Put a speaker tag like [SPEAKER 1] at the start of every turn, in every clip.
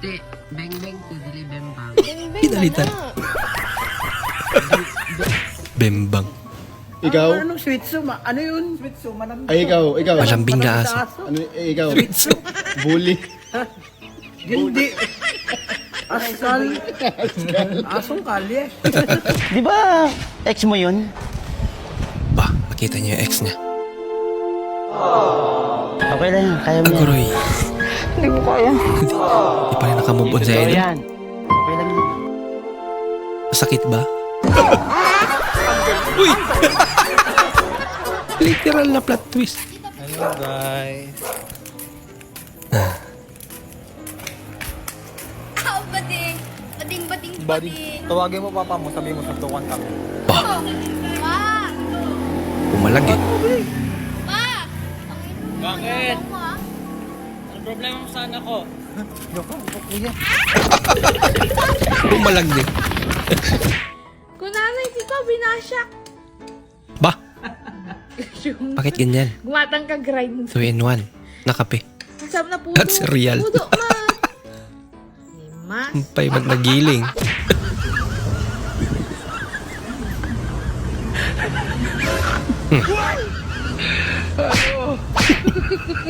[SPEAKER 1] Te, beng-beng to, dili bembang.
[SPEAKER 2] Pinalitan. Bembang.
[SPEAKER 3] Ikaw?
[SPEAKER 4] Anong sweet so? Ano yun? Sweet so, manamdo.
[SPEAKER 3] Ay, ikaw.
[SPEAKER 2] Malambing na aso.
[SPEAKER 3] Ano, ikaw?
[SPEAKER 2] Sweetso.
[SPEAKER 3] Bully.
[SPEAKER 4] Hindi. Askal. Asong kalye.
[SPEAKER 5] Di ba ex mo yun?
[SPEAKER 2] Ba, nakita niyo yung ex niya.
[SPEAKER 5] Okay lang yan, kaya mo yan.
[SPEAKER 2] Aguroy.
[SPEAKER 5] Hindi mo kaya.
[SPEAKER 2] Di pa rin nakamove on sa
[SPEAKER 5] Ito
[SPEAKER 2] idol.
[SPEAKER 5] yan. Okay lang yan.
[SPEAKER 2] Masakit ba? Uy! Literal na plot twist.
[SPEAKER 6] Hello guys.
[SPEAKER 7] Aw, bading. Bading, bading,
[SPEAKER 6] Buddy,
[SPEAKER 7] bading.
[SPEAKER 6] tawagin mo papa mo, sabihin mo suntukan kami.
[SPEAKER 2] Bah,
[SPEAKER 7] Pa!
[SPEAKER 2] umalag eh.
[SPEAKER 7] Pa!
[SPEAKER 8] Bakit?
[SPEAKER 7] Ano ah?
[SPEAKER 8] Ano problema mo sa anak ko?
[SPEAKER 2] Umalag din.
[SPEAKER 9] Kunanay, di ko binasyak.
[SPEAKER 2] Bah,
[SPEAKER 9] Yung
[SPEAKER 2] bakit ganyan?
[SPEAKER 9] gumatang ka grind.
[SPEAKER 2] 2 in 1. Nakape.
[SPEAKER 9] Kasama na pudo.
[SPEAKER 2] That's real.
[SPEAKER 9] Pudo, ma. Mas.
[SPEAKER 2] Pay ba't nagiling?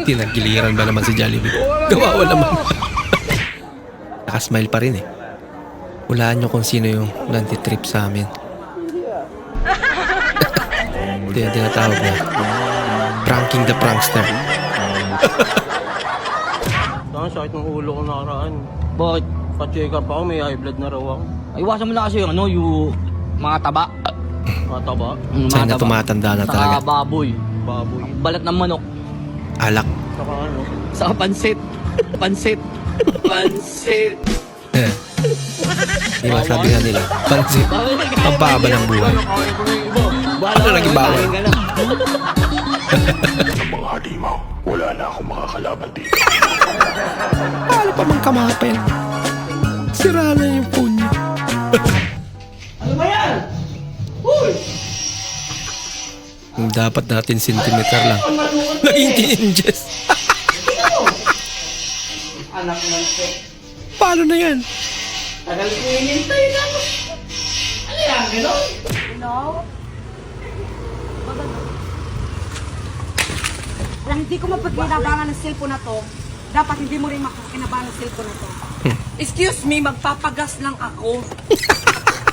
[SPEAKER 2] Tinagiliran ba naman si Jollibee? Kawawa naman. Nakasmile pa rin eh. Hulaan nyo kung sino yung nanti-trip sa amin. Ito yung tinatawag na pranking the prankster.
[SPEAKER 6] Saan sakit ng ulo ko nakaraan?
[SPEAKER 5] Bakit?
[SPEAKER 6] Pa-check up ako, may high blood na raw ako.
[SPEAKER 5] Ay, iwasan mo na kasi yung ano, yung mga taba.
[SPEAKER 6] Mataba?
[SPEAKER 2] Sa'yo na tumatanda na talaga.
[SPEAKER 5] Sa baboy.
[SPEAKER 6] Baboy.
[SPEAKER 5] Balat ng manok.
[SPEAKER 2] Alak.
[SPEAKER 6] Saka ano?
[SPEAKER 5] Sa pansit. Pansit. Pansit.
[SPEAKER 2] Di ba sabi nga nila, pansit, ang pahaba ng buhay. Ano naging bawal?
[SPEAKER 10] Mga halimaw, wala na akong makakalaban dito.
[SPEAKER 2] Paano pa mang kamapin? Sira na yung phone niya.
[SPEAKER 4] Ano ba yan?
[SPEAKER 2] Kung dapat natin centimeter lang. Naging inches.
[SPEAKER 4] Anak ng po.
[SPEAKER 2] Paano na yan?
[SPEAKER 4] Tagal ko hinintay na. Ano yan, gano'n?
[SPEAKER 7] No?
[SPEAKER 11] Kung hindi ko mapagkinabangan ng cellphone na to, dapat hindi mo rin makakinabangan ng cellphone na to.
[SPEAKER 4] Excuse me, magpapagas lang ako.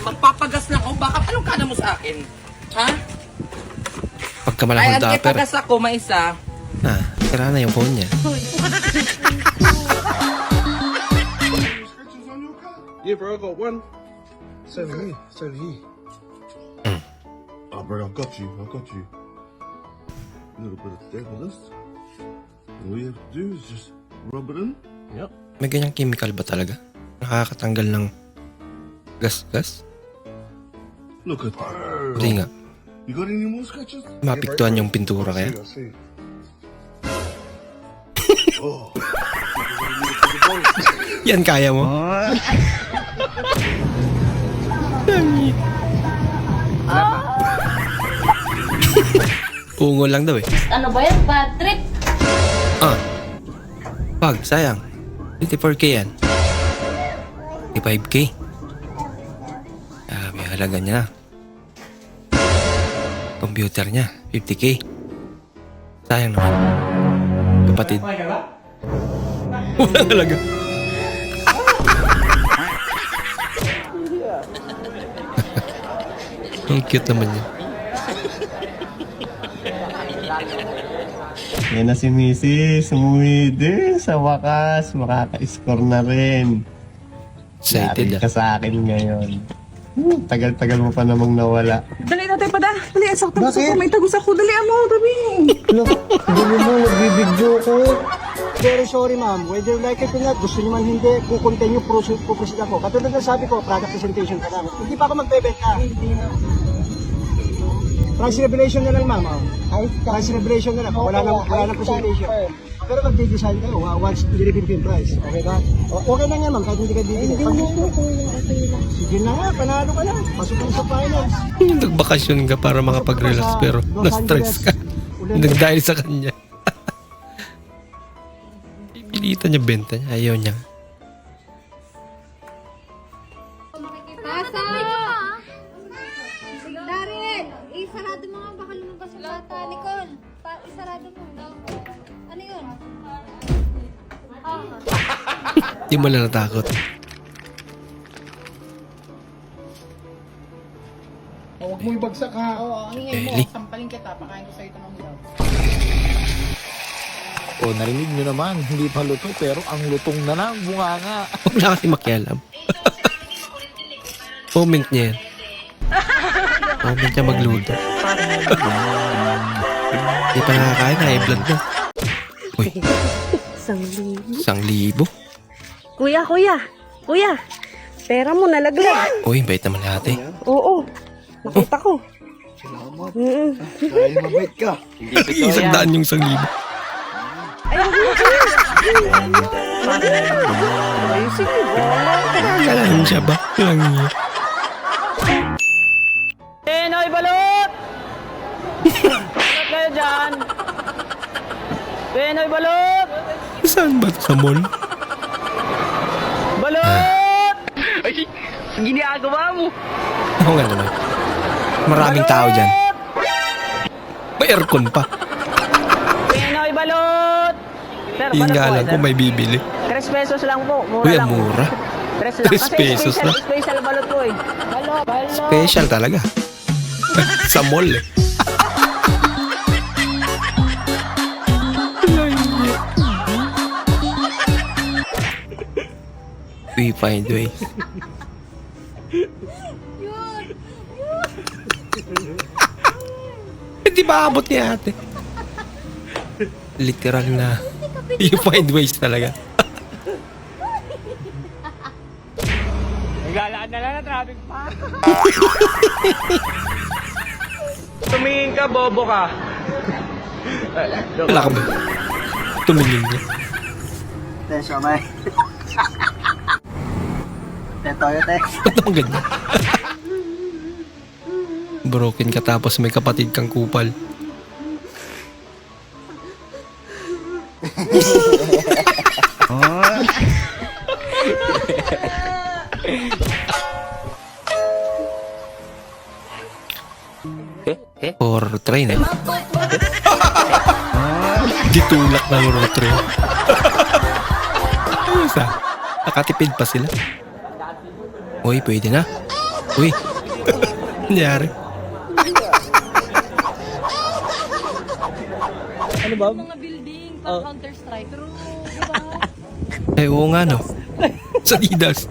[SPEAKER 4] Magpapagas lang ako. Bakit anong kana mo sa akin? Ha?
[SPEAKER 2] Pagka
[SPEAKER 4] Ay,
[SPEAKER 2] malakong
[SPEAKER 4] ang
[SPEAKER 2] dapper.
[SPEAKER 4] pagas ako, may isa.
[SPEAKER 2] Sira na yung phone niya.
[SPEAKER 10] Yeah, bro, I got one. So did he. So did he. Oh, bro, I got you. I got you. A little bit of devil's. All you have to do is just rub it in.
[SPEAKER 6] Yep.
[SPEAKER 2] May ganyang chemical ba talaga? Nakakatanggal ng gas-gas?
[SPEAKER 10] Look at that.
[SPEAKER 2] Hindi nga.
[SPEAKER 10] You got any more scratches?
[SPEAKER 2] Mapiktuan yung pintura kaya?
[SPEAKER 10] I see. Oh.
[SPEAKER 2] Yan kaya mo? Dami. Ungo lang daw eh.
[SPEAKER 7] Ano ba yan? Bad trip?
[SPEAKER 2] Pag, sayang. 24K yan. 55K. May halaga niya. Computer niya, 50K. Sayang naman. Kapatid. Walang halaga. Ang cute naman niya.
[SPEAKER 3] Yan na si Mrs. Umuwi din. Sa wakas, makaka-score na rin.
[SPEAKER 2] Excited
[SPEAKER 3] Yari ka sa akin ngayon. Tagal-tagal mo pa namang nawala.
[SPEAKER 11] Dali natin pa da. Dali, sakto ko.
[SPEAKER 3] Bakit?
[SPEAKER 11] May tagos ako. Dali mo, dali.
[SPEAKER 3] Look, dali mo, nagbibidyo ko.
[SPEAKER 5] Very sorry ma'am, whether you like it or not, gusto niyo man hindi, kung continue, proceed ako. Katulad na sabi ko, product presentation pa lang. Hindi pa ako magbebenta. Price revelation na lang ma'am. Price revelation na lang. Wala nang presentation. Pero mag-design kayo, once nilibin ko yung price. Okay ba? Okay lang yan ma'am, kahit hindi ka bibili. Sige na nga, panalo ka na. Pasok mo sa finance.
[SPEAKER 2] Nagbakasyon ka para makapag-relax pero na-stress ka. Nagdahil sa kanya. Pipilitan niya benta niya. Ayaw niya. Di mo lang natakot.
[SPEAKER 5] Huwag mo ibagsak ha.
[SPEAKER 2] Eli.
[SPEAKER 12] O, narinig nyo naman, hindi pa luto pero ang lutong na ng bunganga.
[SPEAKER 2] Wala kasi makialam. Comment niya yan. Comment niya magluto. Hindi pa nakakain, na-blood na. Uy,
[SPEAKER 11] 1,000.
[SPEAKER 2] 1,000.
[SPEAKER 11] Kuya. Pera mo nalaglag.
[SPEAKER 2] Uy, bait naman ate.
[SPEAKER 11] Oo. Nakita ko.
[SPEAKER 5] Dahil mabait ka.
[SPEAKER 2] 100 yung 1,000. Galang siya ba? Lang niya.
[SPEAKER 8] Pinoy balot! Balot kayo dyan! Pinoy balot!
[SPEAKER 2] Saan ba ito? Sa mall?
[SPEAKER 8] Balot! Ay, ginagawa mo!
[SPEAKER 2] Oo nga naman. Maraming tao dyan. May aircon pa.
[SPEAKER 8] Pinoy balot! Sir,
[SPEAKER 2] Yun
[SPEAKER 8] balot
[SPEAKER 2] nga
[SPEAKER 8] po,
[SPEAKER 2] lang
[SPEAKER 8] sir.
[SPEAKER 2] kung may bibili.
[SPEAKER 8] 3 pesos lang po. Mura
[SPEAKER 2] Uy,
[SPEAKER 8] lang.
[SPEAKER 2] ang mura.
[SPEAKER 8] 3 lang.
[SPEAKER 2] 3 pesos
[SPEAKER 8] special,
[SPEAKER 2] lang.
[SPEAKER 8] Special balot po eh. Balot.
[SPEAKER 2] Special talaga. Sa mall eh. We find ways. Hindi ba abot ni ate? Literal na you find ways talaga.
[SPEAKER 8] Galaan na lang na traffic pa. Tumingin ka, bobo ka.
[SPEAKER 2] Wala ka ba? Tumingin niya.
[SPEAKER 5] Tesyo, may. Toyo, te.
[SPEAKER 2] Ba't naman ganyan? Broken ka tapos may kapatid kang kupal. Or train eh. Ditulak ng road train. Ayos ah. Nakatipid pa sila. Uy, pwede na. Uy. Nangyari.
[SPEAKER 8] Ano ba?
[SPEAKER 7] Mga building, pang Counter-Strike. Pero, diba?
[SPEAKER 2] Ay, oo nga no. Sa Didas.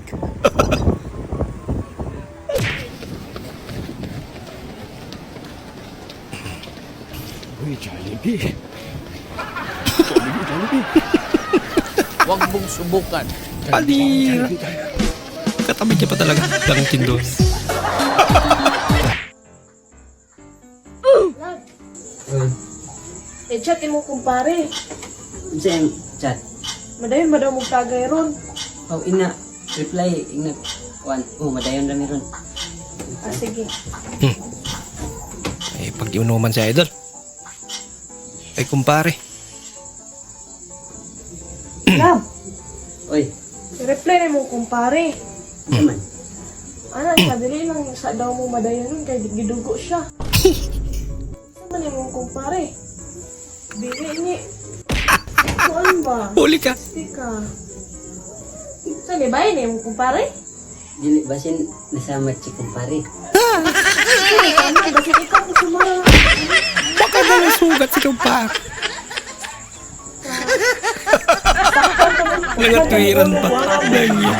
[SPEAKER 12] Uy, Jollibee.
[SPEAKER 6] Huwag mong subukan.
[SPEAKER 2] Panira. Katabi niya pa talaga. Daring tindon.
[SPEAKER 9] chat mo kumpare.
[SPEAKER 1] Saan chat?
[SPEAKER 9] Madayon ba daw magtagay ron?
[SPEAKER 1] Oh, ina. Reply. Ina. Kuan. Oh, madayon lang meron.
[SPEAKER 9] Ah, sige.
[SPEAKER 2] Eh, pag iunuman si Idol. Ay, kumpare.
[SPEAKER 9] Lab,
[SPEAKER 1] Uy,
[SPEAKER 9] reply na mo kumpare.
[SPEAKER 1] naman.
[SPEAKER 9] Ano, sadali lang sa daw mo madayon nun kay gidugo siya. Saan man mo kumpare? Bili ni. Kuan ba?
[SPEAKER 2] Huli ka.
[SPEAKER 9] Sika. Saan ba yun mo kumpare?
[SPEAKER 1] Dili basin nasama si kumpare.
[SPEAKER 9] Sige, kami, kasi ikaw ko sumara.
[SPEAKER 2] Baka na nasugat si kumpare. Nangatwiran pa. Nangyay.